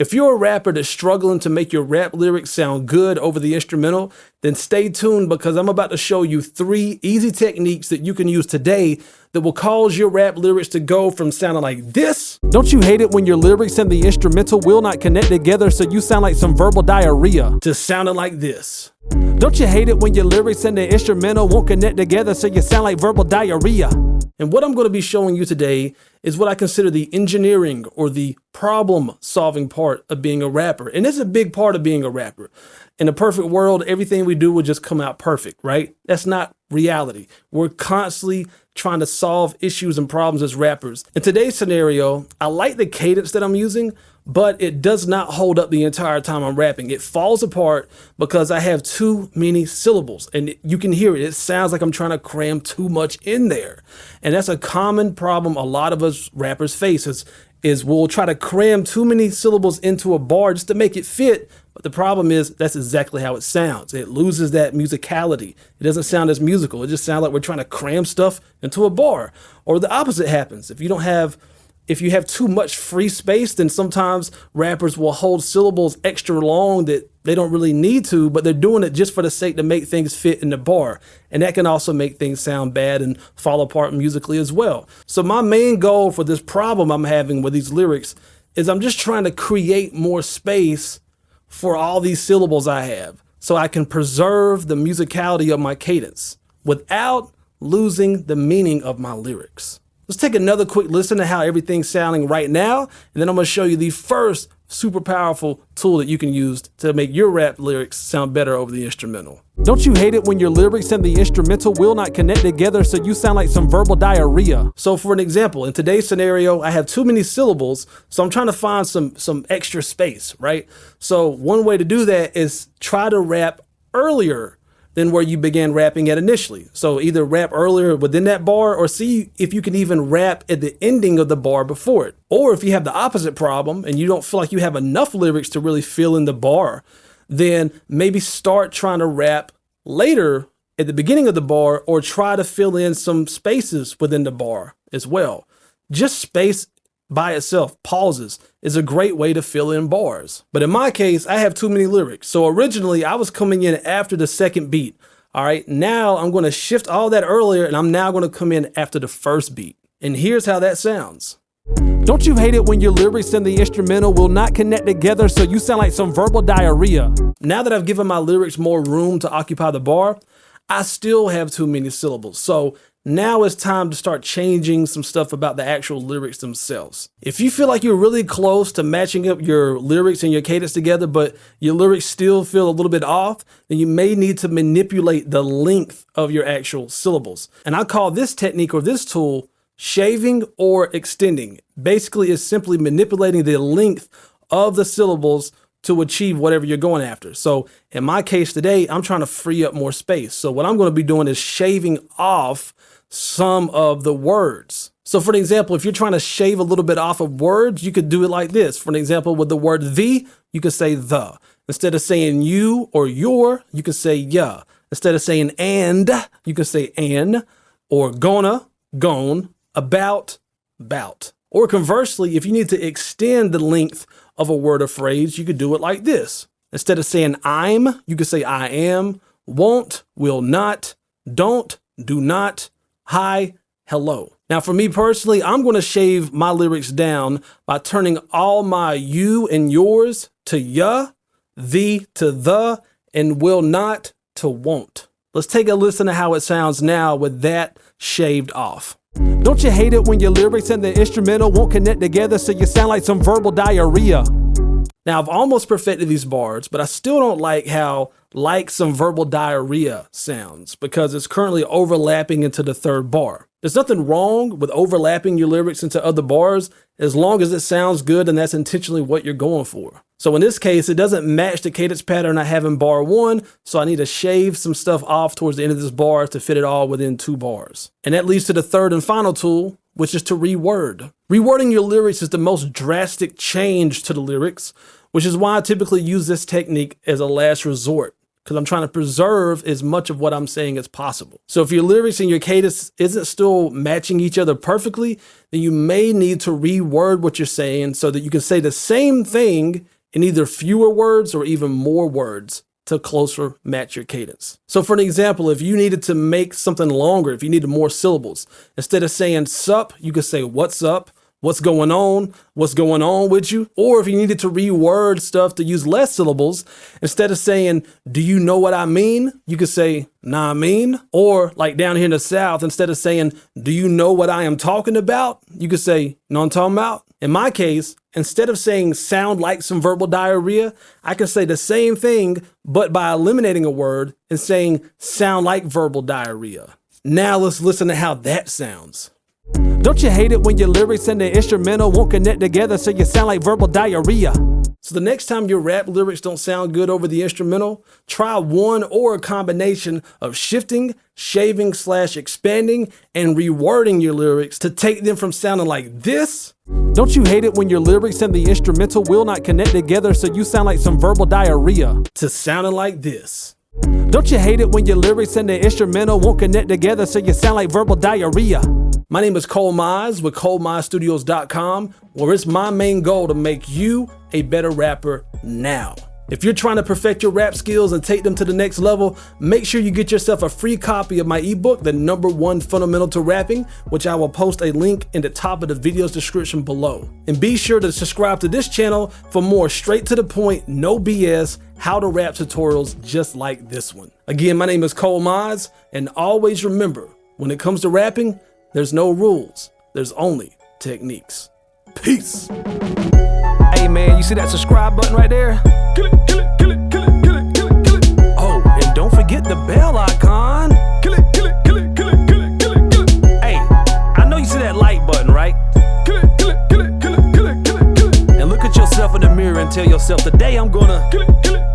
If you're a rapper that's struggling to make your rap lyrics sound good over the instrumental, then stay tuned because I'm about to show you 3 easy techniques that you can use today that will cause your rap lyrics to go from sounding like this. Don't you hate it when your lyrics and the instrumental will not connect together so you sound like some verbal diarrhea, to sounding like this? Don't you hate it when your lyrics and the instrumental won't connect together so you sound like verbal diarrhea? And what I'm going to be showing you today is what I consider the engineering or the problem-solving part of being a rapper. And it's a big part of being a rapper. In a perfect world, everything we do would just come out perfect, right? That's not reality. We're constantly trying to solve issues and problems as rappers. In today's scenario, I like the cadence that I'm using, but it does not hold up the entire time I'm rapping. It falls apart because I have too many syllables, and you can hear it. It sounds like I'm trying to cram too much in there. And that's a common problem a lot of us rappers face is we'll try to cram too many syllables into a bar just to make it fit. But the problem is that's exactly how it sounds. It loses that musicality. It doesn't sound as musical. It just sounds like we're trying to cram stuff into a bar. Or the opposite happens. If you have too much free space, then sometimes rappers will hold syllables extra long that they don't really need to, but they're doing it just for the sake to make things fit in the bar. And that can also make things sound bad and fall apart musically as well. So my main goal for this problem I'm having with these lyrics is I'm just trying to create more space for all these syllables I have so I can preserve the musicality of my cadence without losing the meaning of my lyrics. Let's take another quick listen to how everything's sounding right now, and then I'm going to show you the first super powerful tool that you can use to make your rap lyrics sound better over the instrumental. Don't you hate it when your lyrics and the instrumental will not connect together so you sound like some verbal diarrhea? So for an example, in today's scenario, I have too many syllables, so I'm trying to find some extra space, right? So one way to do that is try to rap earlier than where you began rapping at initially. So either rap earlier within that bar or see if you can even rap at the ending of the bar before it. Or if you have the opposite problem and you don't feel like you have enough lyrics to really fill in the bar, then maybe start trying to rap later at the beginning of the bar or try to fill in some spaces within the bar as well. Just space by itself, pauses, is a great way to fill in bars. But in my case, I have too many lyrics. So originally I was coming in after the second beat. All right, now I'm going to shift all that earlier and I'm now going to come in after the first beat. And here's how that sounds. Don't you hate it when your lyrics and the instrumental will not connect together so you sound like some verbal diarrhea? Now that I've given my lyrics more room to occupy the bar, I still have too many syllables. So now it's time to start changing some stuff about the actual lyrics themselves. If you feel like you're really close to matching up your lyrics and your cadence together, but your lyrics still feel a little bit off, then you may need to manipulate the length of your actual syllables. And I call this technique or this tool shaving or extending. Basically, it's simply manipulating the length of the syllables to achieve whatever you're going after. So in my case today, I'm trying to free up more space. So what I'm going to be doing is shaving off some of the words. So for an example, if you're trying to shave a little bit off of words, you could do it like this. For an example, with the word the, you could say the. Instead of saying you or your, you could say ya. Instead of saying and, you could say an, or gonna, gone, about, bout. Or conversely, if you need to extend the length of a word or phrase, you could do it like this. Instead of saying I'm, you could say I am, won't, will not, don't, do not, hi, hello. Now for me personally, I'm going to shave my lyrics down by turning all my you and yours to ya, thee to the, and will not to won't. Let's take a listen to how it sounds now with that shaved off. Don't you hate it when your lyrics and the instrumental won't connect together so you sound like some verbal diarrhea? Now I've almost perfected these bars, but I still don't like how like some verbal diarrhea sounds because it's currently overlapping into the third bar. There's nothing wrong with overlapping your lyrics into other bars as long as it sounds good and that's intentionally what you're going for. So in this case, it doesn't match the cadence pattern I have in bar 1, so I need to shave some stuff off towards the end of this bar to fit it all within 2 bars. And that leads to the third and final tool, which is to reword. Rewording your lyrics is the most drastic change to the lyrics, which is why I typically use this technique as a last resort. because I'm trying to preserve as much of what I'm saying as possible. So if your lyrics and your cadence isn't still matching each other perfectly, then you may need to reword what you're saying so that you can say the same thing in either fewer words or even more words to closer match your cadence. So for an example, if you needed to make something longer, if you needed more syllables, instead of saying sup, you could say what's up, what's going on with you? Or if you needed to reword stuff to use less syllables, instead of saying, do you know what I mean? You could say, nah, I mean. Or like down here in the South, instead of saying, do you know what I am talking about? You could say, know what I'm talking about? In my case, instead of saying sound like some verbal diarrhea, I can say the same thing, but by eliminating a word and saying sound like verbal diarrhea. Now let's listen to how that sounds. Don't you hate it when your lyrics and the instrumental won't connect together so you sound like verbal diarrhea? So the next time your rap lyrics don't sound good over the instrumental, try one or a combination of shifting, shaving / expanding, and rewording your lyrics to take them from sounding like this. Don't you hate it when your lyrics and the instrumental will not connect together so you sound like some verbal diarrhea to sounding like this? Don't you hate it when your lyrics and the instrumental won't connect together so you sound like verbal diarrhea? My name is ColeMize with ColeMizeStudios.com, where it's my main goal to make you a better rapper now. If you're trying to perfect your rap skills and take them to the next level, make sure you get yourself a free copy of my ebook, The #1 Fundamental to Rapping, which I will post a link in the top of the video's description below. And be sure to subscribe to this channel for more straight to the point, no BS, how to rap tutorials just like this one. Again, my name is ColeMize, and always remember, when it comes to rapping, there's no rules, there's only techniques. Peace. Hey man, you see that subscribe button right there? Kill it, kill it, kill it, kill it, kill it, kill it, kill it. Oh, and don't forget the bell icon. Kill it, kill it, kill it, kill it, kill it, kill it, kill it. Hey, I know you see that like button, right? Kill it, kill it, kill it, kill it, kill it, kill it, kill it. And look at yourself in the mirror and tell yourself, today I'm gonna kill it, kill it.